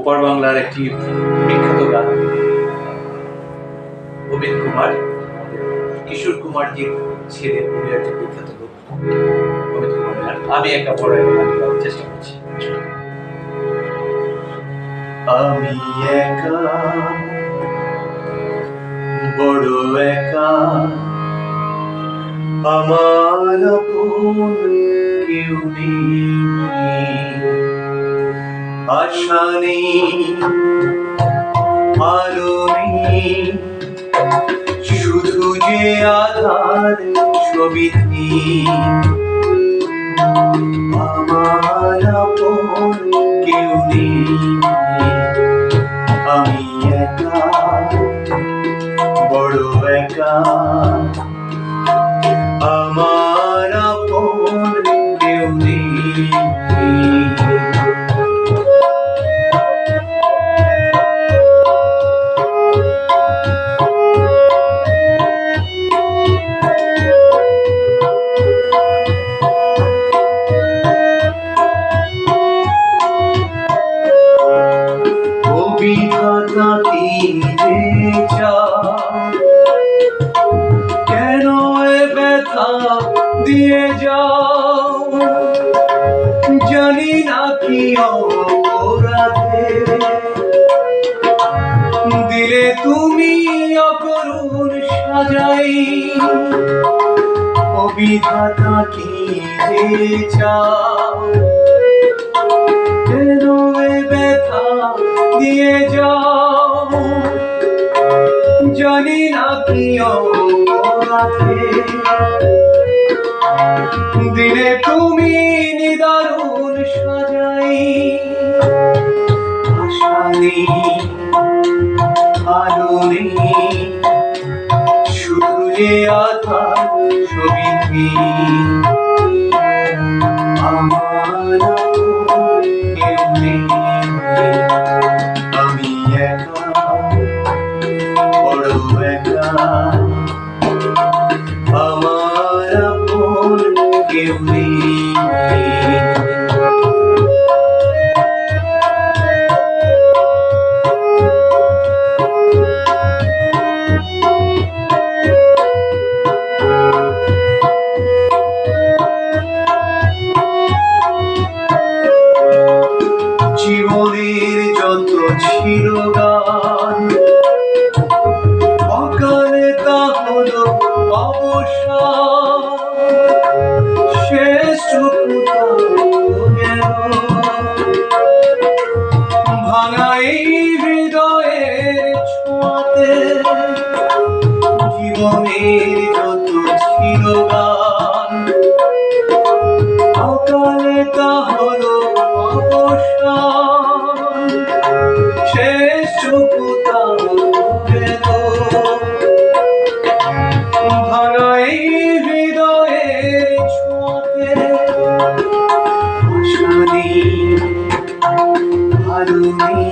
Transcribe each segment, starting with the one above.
ওপার বাংলার একটি বিখ্যাত গান, অমিত কুমার, কিশোর কুমারজির ছেলে, উনি একজন বিখ্যাত লোক। অমিত কুমার গান আমি একা বড় একটা গান গাওয়ার চেষ্টা করছি। আমি একা বড় একা, আমার আপন কেউ নেই, আশা নেই, আলো নেই, শুধু যে আধার ছবিতে। আমার আপন কেউ নেই, আমি একা বড় একা, আমার আপন কেউ নেই। বিধাতা কি যে কেন এ ব্যথা দিয়ে যাও, জানি না কি অপরাধে দিলে তুমি অকরুণ সাজাই। ও বিধাতা কি যে চাও, কেন এ ব্যথা দিয়ে যাও, জানি না কি অপরাধে দিলে তুমি নিদারুণ সাজাই। আশা নেই, আলো নেই, শুধু যে আধার ছবিতে। আমার কেউ নেই, আমি একা বড় একা, আমার আপন কেউ নেই। জীবনের যত ছিল গান, অকালে তা হলো অবসান। শেষ ভাঙা এই হৃদয়ের ছোঁয়াতে, জীবনের যত ছিল গান, অকালে তা হলো অবসান। শেষ ভাঙা এই হৃদয়ের ছোঁয়াতে, আশা নেই, আলো নেই,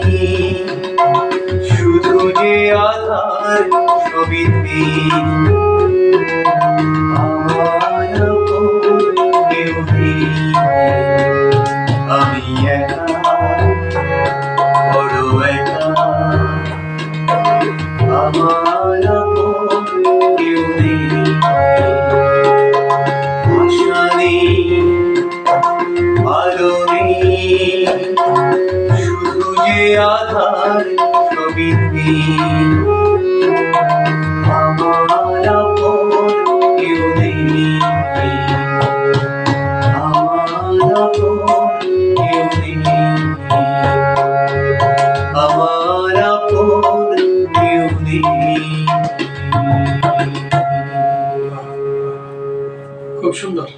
শুধু যে আধার ছবিতে। আমার আপন কেউ নেই, আমি একা বড় একা, আমার আপন কেউ নেই। আশা নেই, আলো নেই, শুধু যে আধার ছবিতে। আমার আপন কেউ নেই, আমার আপন কেউ নেই, আমার আপন কেউ নেই। খুব সুন্দর।